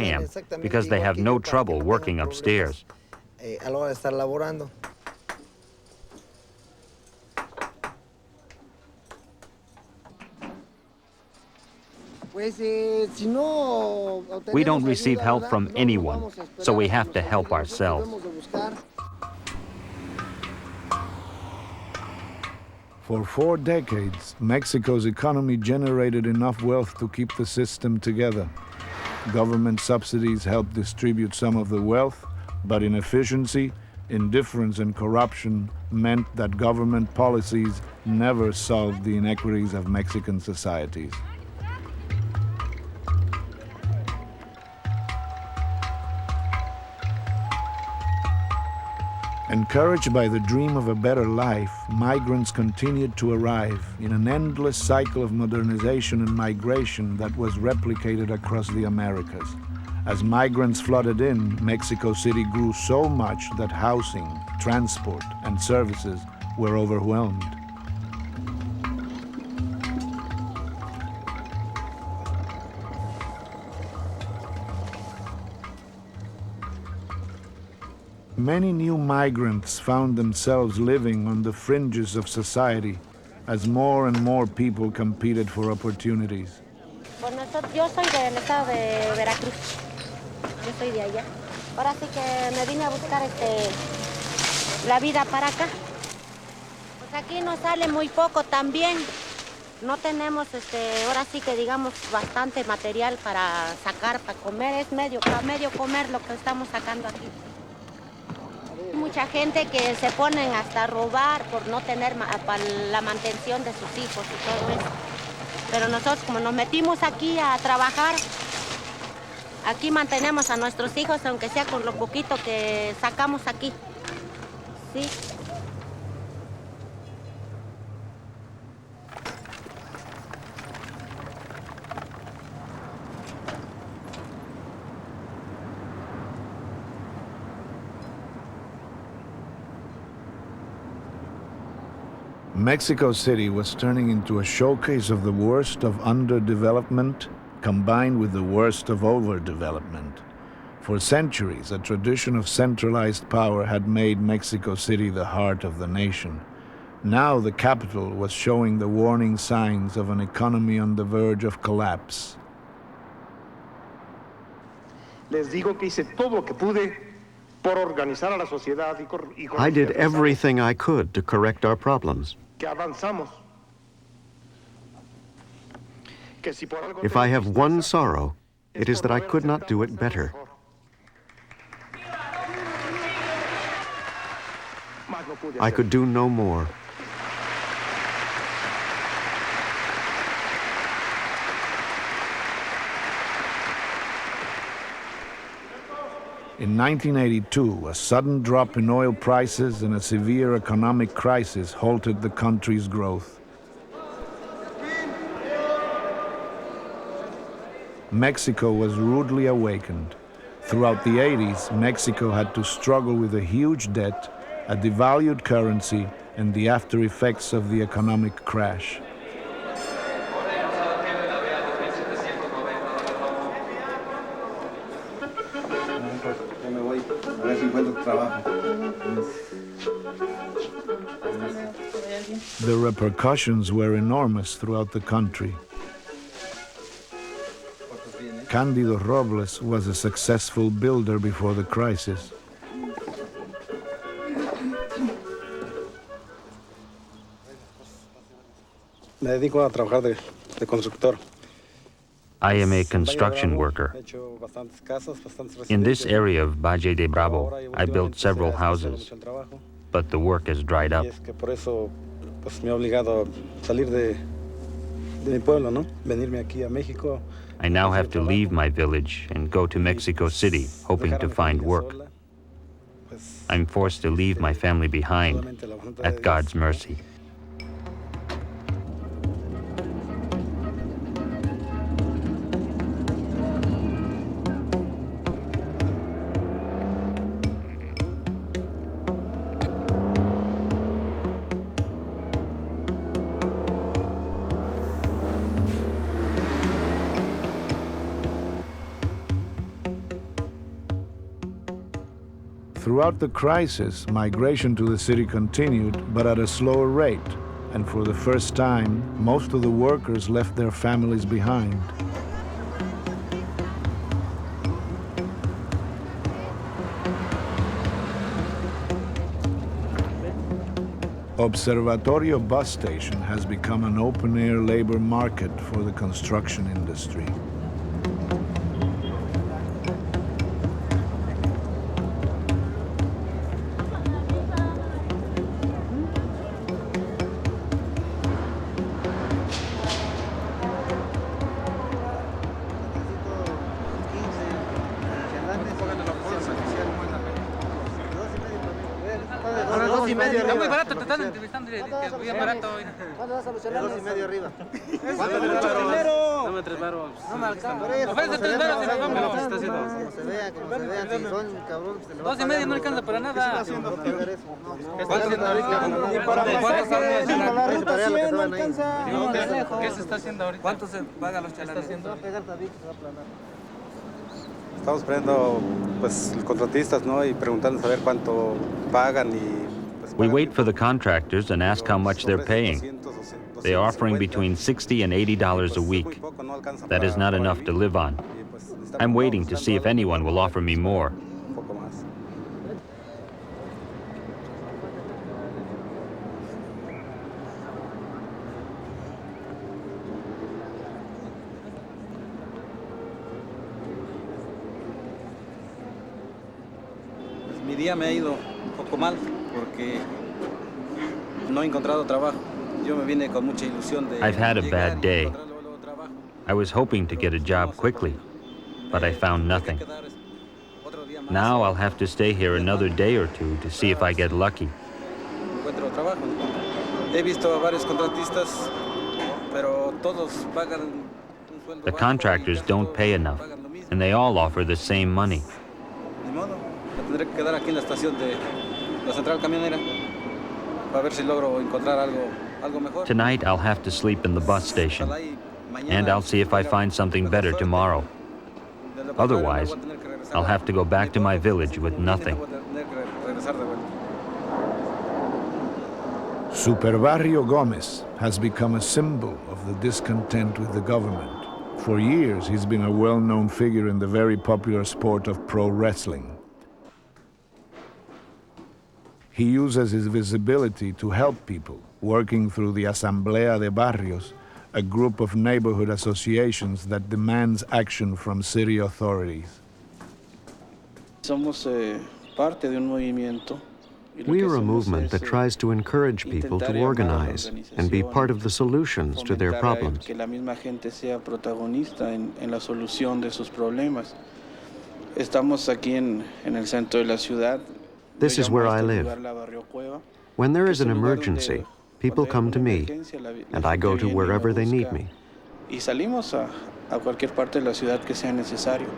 am because they have no trouble working upstairs. A la hora de estar laborando. We don't receive help from anyone, so we have to help ourselves. For 4 decades, Mexico's economy generated enough wealth to keep the system together. Government subsidies helped distribute some of the wealth, but inefficiency, indifference, and corruption meant that government policies never solved the inequities of Mexican societies. Encouraged by the dream of a better life, migrants continued to arrive in an endless cycle of modernization and migration that was replicated across the Americas. As migrants flooded in, Mexico City grew so much that housing, transport, and services were overwhelmed. Many new migrants found themselves living on the fringes of society as more and more people competed for opportunities. Yo soy del estado de Veracruz. Yo soy de allá. Ahora sí que me vine a buscar la vida para acá. Pues aquí nos sale muy poco también. No tenemos ahora sí que digamos bastante material para sacar, para comer. Es medio comer lo que estamos sacando aquí. Mucha gente que se ponen hasta a robar por no tener para la mantención de sus hijos y todo eso. Pero nosotros como nos metimos aquí a trabajar, aquí mantenemos a nuestros hijos, aunque sea con lo poquito que sacamos aquí. Sí. Mexico City was turning into a showcase of the worst of underdevelopment combined with the worst of overdevelopment. For centuries, a tradition of centralized power had made Mexico City the heart of the nation. Now the capital was showing the warning signs of an economy on the verge of collapse. Les digo que hice todo lo que pude por organizar a la sociedad y I did everything I could to correct our problems. que avanzamos. Que si por algo If I have one sorrow, it is that I could not do it better. I could do no more. In 1982, a sudden drop in oil prices and a severe economic crisis halted the country's growth. Mexico was rudely awakened. Throughout the 80s, Mexico had to struggle with a huge debt, a devalued currency, and the after effects of the economic crash. The repercussions were enormous throughout the country. Cándido Robles was a successful builder before the crisis. Me dedico a trabajar de constructor. I am a construction worker. In this area of Valle de Bravo, I built several houses, but the work has dried up. I now have to leave my village and go to Mexico City, hoping to find work. I'm forced to leave my family behind at God's mercy. Throughout the crisis, migration to the city continued, but at a slower rate. And for the first time, most of the workers left their families behind. Observatorio bus station has become an open-air labor market for the construction industry. Está muy barato, te están entrevistando, que bien barato. ¿Cuándo vas a los chalanes? 2.5 arriba. ¿Cuánto le primero? Dame 3 varos. No me alcanza. Ofrece 3 varos y nos vamos. Como se vean, si son cabrón, se le va a 2.5 no alcanza para nada. ¿Cuánto se está ahorita? Para la ruta 100 no alcanza. ¿Qué se está haciendo ahorita? ¿Cuánto se paga los chalanes? Se va a pegar tabique, se va a aplanar. Estamos esperando, pues, los contratistas, ¿no? Y preguntando a ver cuánto pagan y... We wait for the contractors and ask how much they're paying. They are offering between $60 and $80 a week. That is not enough to live on. I'm waiting to see if anyone will offer me more. Mi día me ha ido un poco mal porque no he encontrado trabajo. Yo me vine con mucha ilusión de I've had a bad day. I was hoping to get a job quickly, but I found nothing. Now I'll have to stay here another day or two to see if I get lucky. Encuentro trabajo. He visto a varios contratistas, pero todos pagan un sueldo The bajo contractors y don't pay enough, pagan lo mismo. and they all offer the same money. Ni modo, me tendré que quedar aquí en la estación de la central camionera para ver si logro encontrar algo mejor. Tonight I'll have to sleep in the bus station, Ojalá y mañana and I'll see if I find something better tomorrow. De lo contrario, Otherwise, voy a tener que regresar I'll have to go back to my village with nothing. Voy a tener que regresar de vuelta. Superbarrio Gomez has become a symbol of the discontent with the government. For years, he's been a well-known figure in the very popular sport of pro wrestling. He uses his visibility to help people, working through the Asamblea de Barrios, a group of neighborhood associations that demands action from city authorities. Somos parte de un movimiento. We are a movement that tries to encourage people to organize and be part of the solutions to their problems. Que la misma gente sea protagonista en la solución de sus problemas. Estamos aquí en el centro de la ciudad. This is where I live. When there is an emergency, people come to me, and I go to wherever they need me. Y salimos a cualquier parte de la ciudad que sea necesario.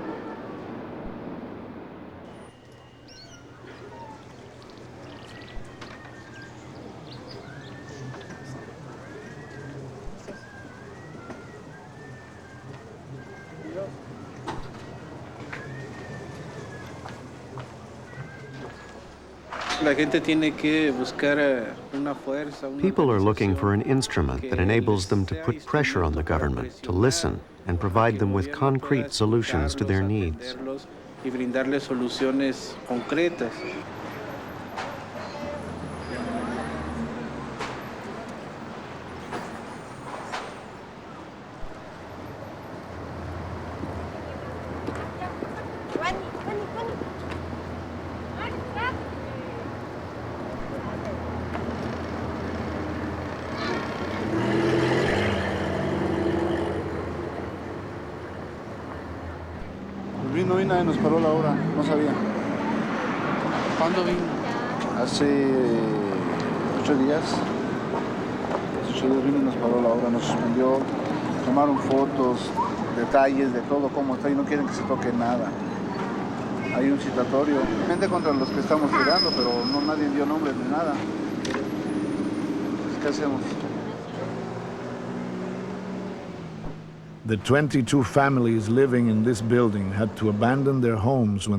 La gente tiene que buscar una fuerza. People are looking for an instrument that enables them to put pressure on the government, to listen, and provide them with concrete solutions to their needs. Y brindarles soluciones concretas. Vino y nadie nos paró la hora, no sabía. ¿Cuándo vino? Hace 8 días. Hace 8 días vino y nos paró la hora, nos suspendió. Tomaron fotos, detalles de todo, cómo está, y no quieren que se toque nada. Hay un citatorio, gente contra los que estamos tirando, pero no nadie dio nombre ni nada. ¿Qué hacemos? The 22 families living in this building had to abandon their homes when